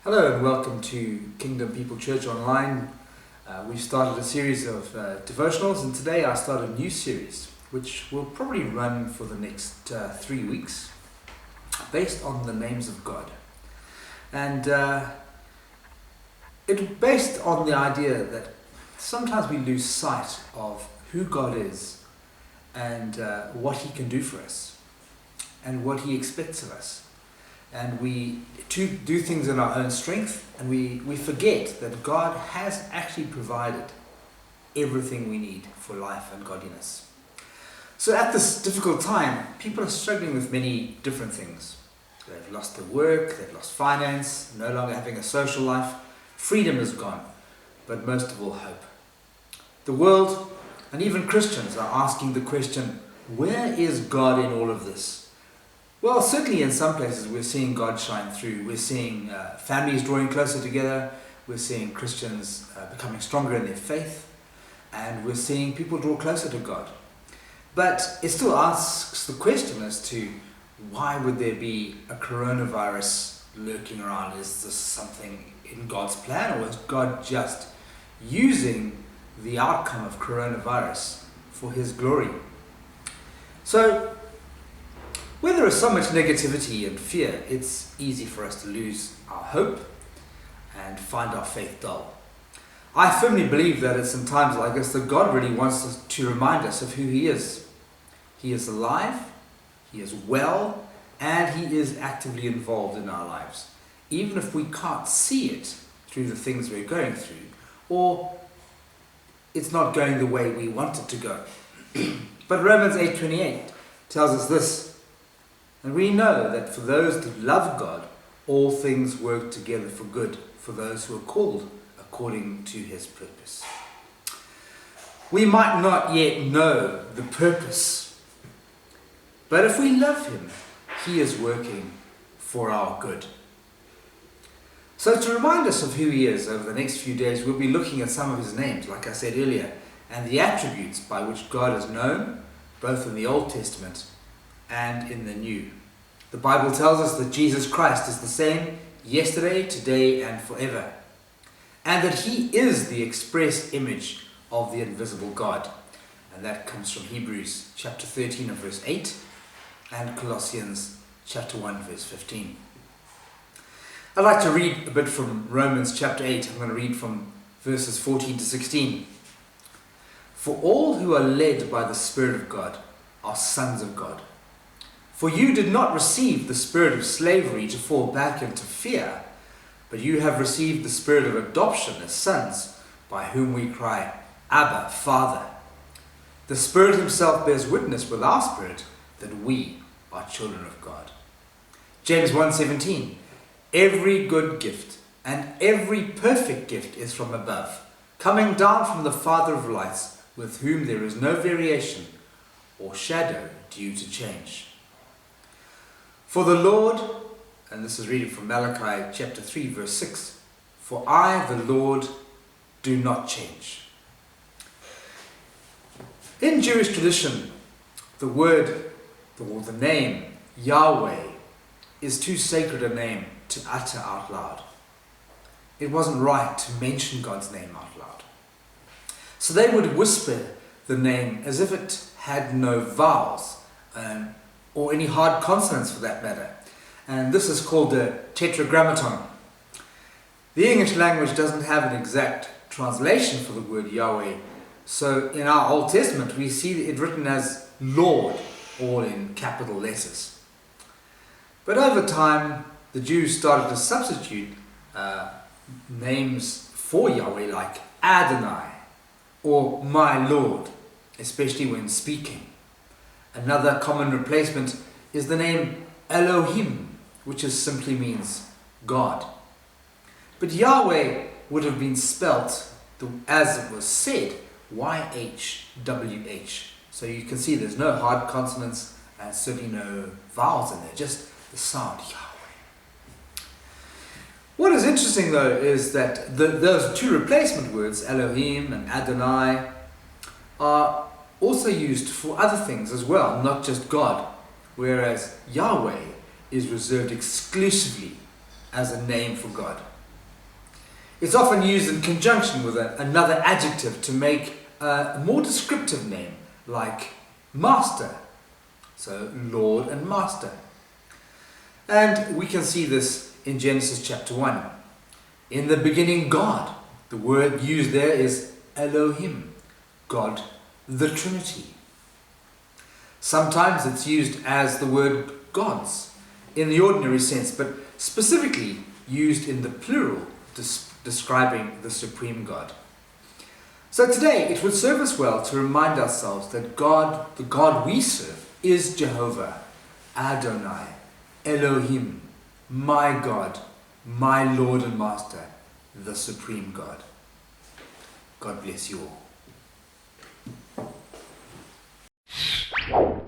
Hello and welcome to Kingdom People Church Online. We've started a series of devotionals, and today I start a new series which will probably run for the next 3 weeks based on the names of God. And it's based on the idea that sometimes we lose sight of who God is and what He can do for us and what He expects of us. And we do things in our own strength, and we forget that God has actually provided everything we need for life and godliness. So at this difficult time, people are struggling with many different things. They've lost their work, they've lost finance, no longer having a social life, freedom is gone, but most of all, hope. The world and even Christians are asking the question, where is God in all of this? Well, certainly in some places we're seeing God shine through. We're seeing families drawing closer together. We're seeing Christians becoming stronger in their faith. And we're seeing people draw closer to God. But it still asks the question as to why would there be a coronavirus lurking around? Is this something in God's plan, or is God just using the outcome of coronavirus for His glory? So, where there is so much negativity and fear, it's easy for us to lose our hope and find our faith dull. I firmly believe that it's in times like this that God really wants us to remind us of who He is. He is alive, He is well, and He is actively involved in our lives, even if we can't see it through the things we're going through, or it's not going the way we want it to go. But Romans 8:28 tells us this, and we know that for those that love God, all things work together for good, for those who are called according to His purpose. We might not yet know the purpose, but if we love Him, He is working for our good. So to remind us of who He is over the next few days, we'll be looking at some of His names, like I said earlier, and the attributes by which God is known, both in the Old Testament and in the New. The Bible tells us that Jesus Christ is the same yesterday, today, and forever, and that He is the express image of the invisible God. And that comes from Hebrews chapter 13 and verse 8 and Colossians chapter 1 verse 15. I'd like to read a bit from Romans chapter 8. I'm going to read from verses 14 to 16. For all who are led by the Spirit of God are sons of God. For you did not receive the spirit of slavery to fall back into fear, but you have received the spirit of adoption as sons, by whom we cry, Abba, Father. The Spirit Himself bears witness with our spirit that we are children of God. James 1:17. Every good gift and every perfect gift is from above, coming down from the Father of lights, with whom there is no variation or shadow due to change. For the Lord, and this is reading from Malachi chapter 3 verse 6, for I, the Lord, do not change. In Jewish tradition, the word, or the name, Yahweh, is too sacred a name to utter out loud. It wasn't right to mention God's name out loud. So they would whisper the name as if it had no vowels, or any hard consonants for that matter. And this is called a tetragrammaton. The English language doesn't have an exact translation for the word Yahweh, so in our Old Testament we see it written as Lord, all in capital letters. But over time, the Jews started to substitute names for Yahweh like Adonai or my Lord, especially when speaking. Another common replacement is the name Elohim, which simply means God. But Yahweh would have been spelt as it was said, YHWH. So you can see there's no hard consonants and certainly no vowels in there, just the sound Yahweh. What is interesting though is that those two replacement words, Elohim and Adonai, are also used for other things as well, not just God. whereas Yahweh is reserved exclusively as a name for God. It's often used in conjunction with another adjective to make a more descriptive name, like Master. So Lord and Master. And we can see this in Genesis chapter 1. In the beginning, God. The word used there is Elohim, God, the Trinity. Sometimes it's used as the word gods in the ordinary sense, but specifically used in the plural, describing the supreme God. So today it would serve us well to remind ourselves that God, the God we serve, is Jehovah, Adonai, Elohim, my God, my Lord and Master, the supreme God. God bless you all.